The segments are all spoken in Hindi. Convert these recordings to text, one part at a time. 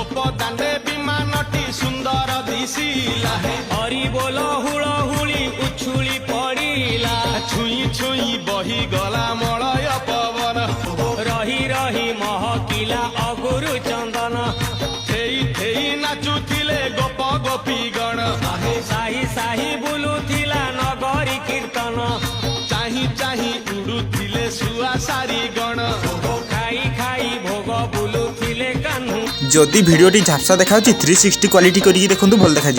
गोपदाने विमानटी सुंदर दिशिला हरि बोल हुलहुली उछुली पड़िला छुई छुई बही गला मलय पवन रही रही महकिला अगुरु चंदन थेई थेई नाचुथिले गोप गोपी गण साही साही बुलुथिला नगरी कीर्तन चाही चाही उड़ुथिले सुआ सारी गण खाई खाई भोग बुलुथिले कान्हू। जदि भिडियोटी झापसा देखा 360 क्वालिटी करके देखूँ भल देखा।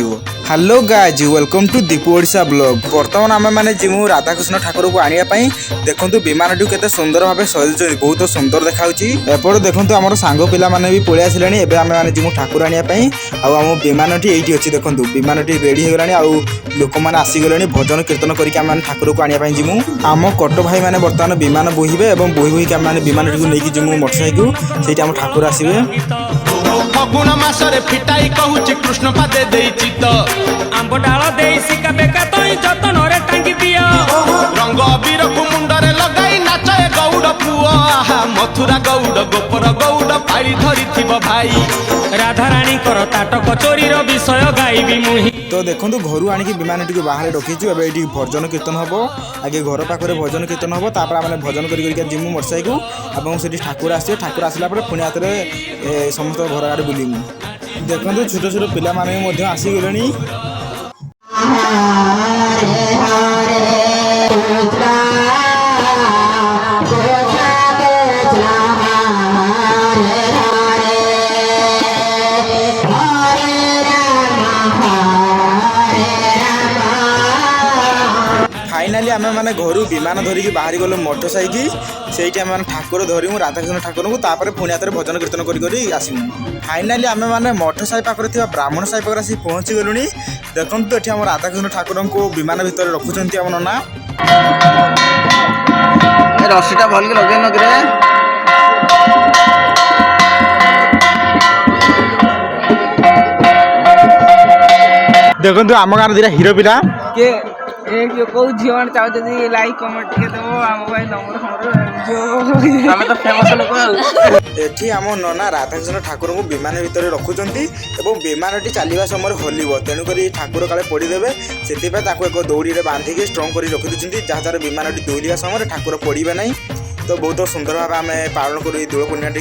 Hello guys welcome to Deepu Odisha blog. बर्तमान आम मैंने जिमु राधाकृष्ण ठाकुर को आने देखूँ विमान टी के सुंदर भाव सजाई बहुत सुंदर देखा। एपटे देखूँ आम सांग पिला भी पलि आसिले आम मैंने जिमु ठाकुर आने आम विमान टी ये अच्छी देखूँ विमान टी रेडी होगा लोक मैंने आसीगले भजन कीर्तन करके ठाकुर को आने जिमु। आम कट भाई मैंने बर्तमान विमान बोहिबे और बोही बोही आम विमान टी नहीं जिमु मोटरसाइकेल से ठाकुर आसवे। फगुण मासरे फिटाई कहूची कृष्ण पादे देई चित आंब डाल देई सिका बेका तई जतन रे टांगी दिया रंग अबीर को मुंडरे लगाई नाचे गौड़ पुओ आहा मथुरा गौड़ गोपर गौड़ पाड़ी धरी थिबो भाई राधा रानी कर ताटक चोरी रो विषय गाइबी मुही। तो देखो घर आनिक विमान टी बाहर रखीचु ये भजन कीर्तन हम आगे घर पाखे भजन कीर्तन हम तापर भजन कर जिमु मोटरसाइकेल और से ठाकुर आसे ठाकुर आसला पुणी हाथ में समस्त घर आड़े बुलमु। देखो छोट छोट पिला माने आसीगले फाइनाली आम मैंने घर विमान धरिकी बाहरी गलु मोटरसाइकेल से ठाकुर धरमु राधाकृष्ण ठाकुर को तापर पुणी हाथ में भजन कीर्तन कर आसमु। फाइनाली आम मैंने मोटर साई पाखे ब्राह्मण साई पाखे आसी पहुँची गलुनी। देखो तो ये आम राधाकृष्ण ठाकुर को विमान भितर रखुंट आम नना रस्सीटा भल के लगे नगरे देखो आम गाँव दीटा हीरो पिला के कौ झील मैंने चाहते लाइक कमेंट टे दब आम भाई नंबर तो फेमस लोक एठी आम नना राधाकृष्ण ठाकुर को विमान भितर रखुंट और विमान टी चलवा समय हल्व तेणुक ठाकुर काले पड़देवे से एक दौड़ी में बांधिकी स्ट्रंग कर रखी जहाँद्वारा विमान टी दौड़ा समय ठाकुर पड़े ना। तो बहुत सुंदर भाव आम पालन कर दोल पूर्णिमा टी।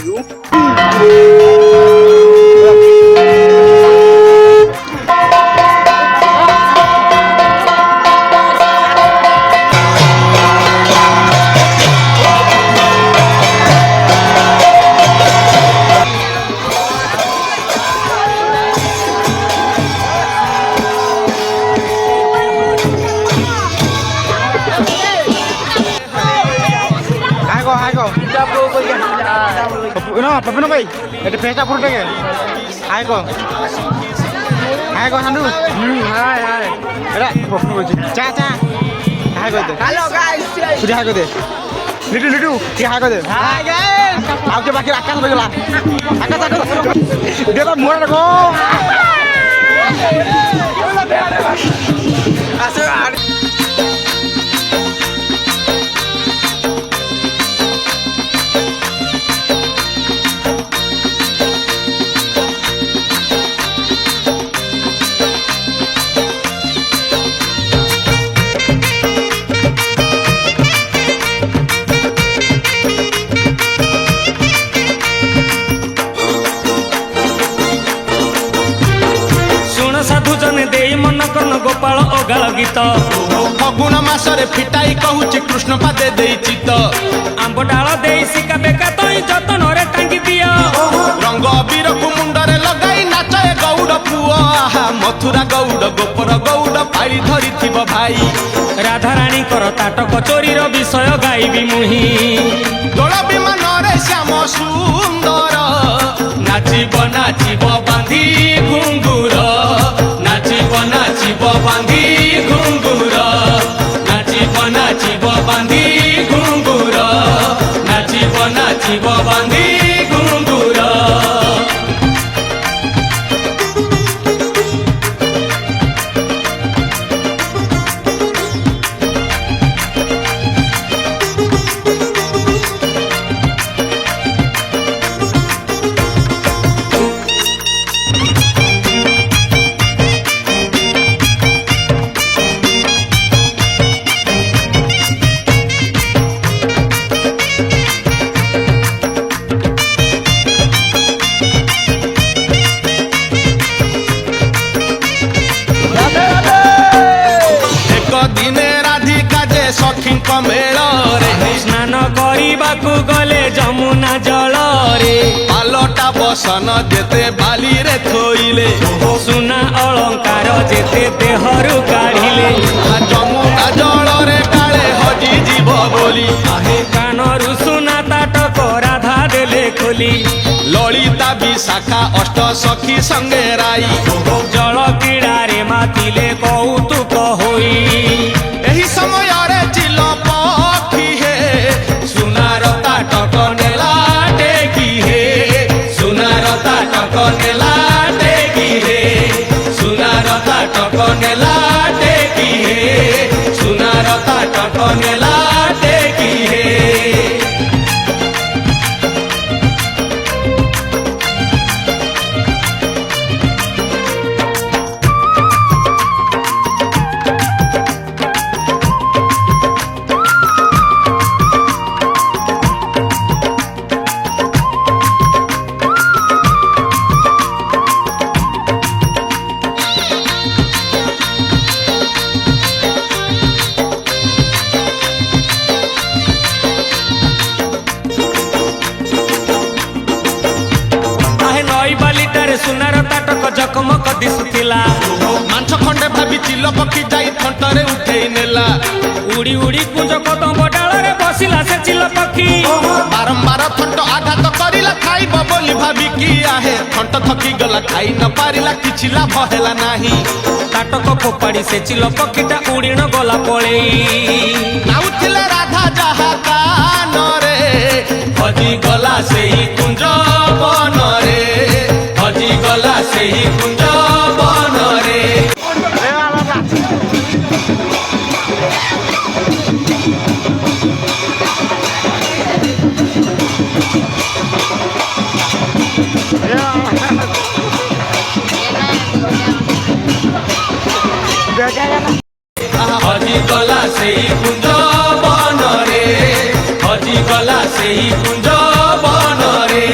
पपन भाई ये फेसटा फोटो के हाय को हांडू हाय हाय एरा पपन बोलছি चा चा हाय को दे हेलो गाइस तुझे हाय को दे लिटू लिटू के हाय को दे हाय गाइस आपके बाकी आकाश हो गला आकाश देखो मोर को आसो गोपाल अगाल गीत फगुण मासरे फिटाई कहूची कृष्ण पादे देई चित आंब डाल देई सिका बेका तई जतन रे टांगी दिया रंग अबीर को मुंडरे लगाई नाचे गौड़ पुओ आहा मथुरा गौड़ गोपर गौड़ पाड़ी धरी थिबो भाई राधा रानी कर ताटक चोरी रो विषय गाइबी मुही दोल विमान रे श्याम सुंदर नाचिब नाचिब बांधी घुंगुर नाचिब नाचिब बांधी घुंगुर नाचिब नाचिब बांधी घुंगुर नाचिब नाचिब बांधी घुंगुर। ମେଳରେ ସ୍ନାନ କରିବାକୁ ଗଲେ ଯମୁନା ଜଳରେ ପାଲଟା ବସନ ଯେତେ ବାଲିରେ ଥୋଇଲେ ସୁନା ଅଳଙ୍କାର ଯେତେ ଦେହରୁ କାଢିଲେ ଯମୁନା ଜଳରେ କାଳେ ହଜିଯିବ ବୋଲି କାନରୁ ସୁନା ତାଟକ ରାଧା ଦେଲେ ଖୋଲି ଲଳିତା ବିଶାଖା ଅଷ୍ଟ ସଖୀ ସଙ୍ଗେ ରାଇ ଜଳ କ୍ରୀଡ଼ାରେ ମାତିଲେ କୌତୁକ ହୋଇ ଏହି ସମୟରେ ଚିଲ ପକ୍ଷୀ ହେ ସୁନାର ତାଟକ ନେଲା ଟେକି ହେ ସୁନାର ତାଟକ ନେଲା ଟେକି ହେ ସୁନାର ତାଟକ ନେଲା ଟେକି ହେ ସୁନାର ତାଟକ ନେଲା ଟେକି ହେ ନଈ ବାଲିଟାରେ ସୁନାର ତାଟକ ଜକମକ ଦିଶୁଥିଲା ମାଂସ ଖଣ୍ଡେ ଭାବି ଚିଲ ପକ୍ଷୀ ଯାଇ ଥଣ୍ଟରେ ଉଠେଇ ନେଲା ଉଡି ଉଡି କୁଞ୍ଜ କଦମ୍ବ ଡାଳରେ ବସିଲା ସେ ଚିଲ ପକ୍ଷୀ ବାରମ୍ବାର ଥଣ୍ଟ ଆଘାତ କରିଲା ଖାଇବ ବୋଲି ଭାବିକି ଆହେ ଥଣ୍ଟ ଥକି ଗଲା ଖାଇ ନ ପାରିଲା କିଛି ଲାଭ ହେଲା ନାହିଁ ତାଟକ ଫୋପାଡ଼ି ସେ ଚିଲ ପକ୍ଷୀଟା ଉଡ଼ିଣ ଗଲା ପଳେଇ ନାଉଥିଲା ରାଧା ଯାହା କାନରେ ହଜିଗଲା ସେହି କୁଞ୍ଜ ବନରେ ହଜିଗଲା ସେହି କୁଞ୍ଜ ବନରେ ହଜିଗଲା ସେହି କୁଞ୍ଜ ବନରେ ହଜିଗଲା ସେହି କୁଞ୍ଜ ବନରେ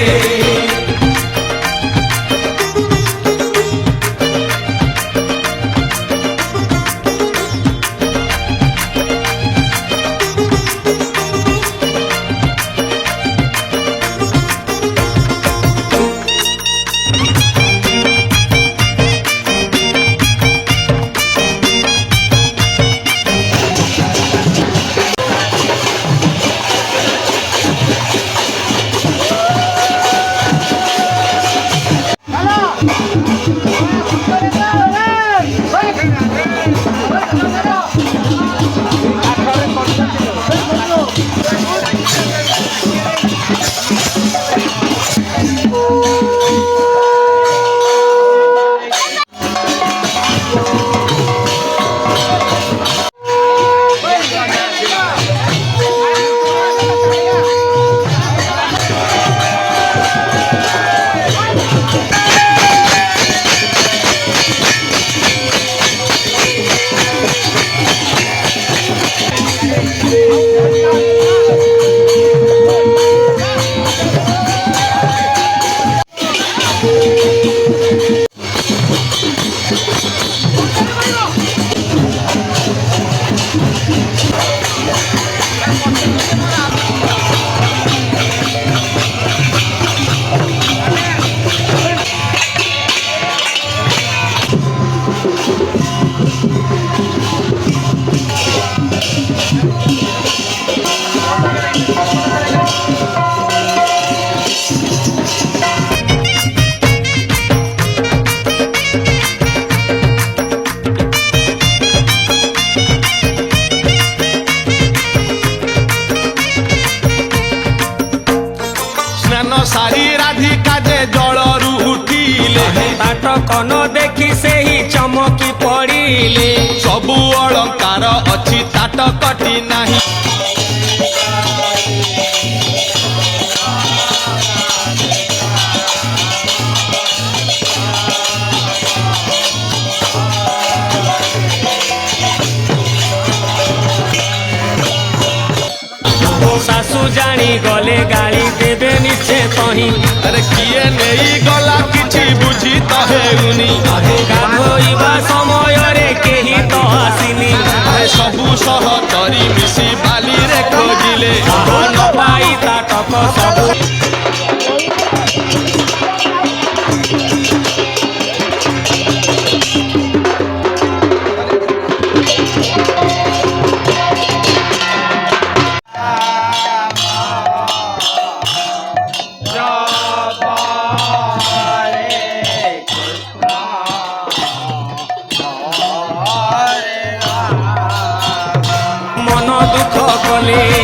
ସାରି ରାଧିକା ଯେ ଜଳରୁ ଉଠିଲେ ତାଟକ ନ ଦେଖି ସେହି ଚମକି ପଡ଼ିଲେ ସବୁ ଅଳଙ୍କାର ଅଛି ତାଟକଟି ନାହିଁ ଶାଶୁ ଜାଣି ଗଲେ ଗାଳି ଦେବେ ନିଶ୍ଚେ ତହିଁ अरे किए नहीं गला किछि बुझी तो हेउनी ଗାଧୋଇବା ସମୟରେ କେହି ତ ଆସିନି सबु सह तरी मिसी बाली କହିଲେ ନ ପାଇ ତା ଟକ ସବୁ মন দুঃখ কলে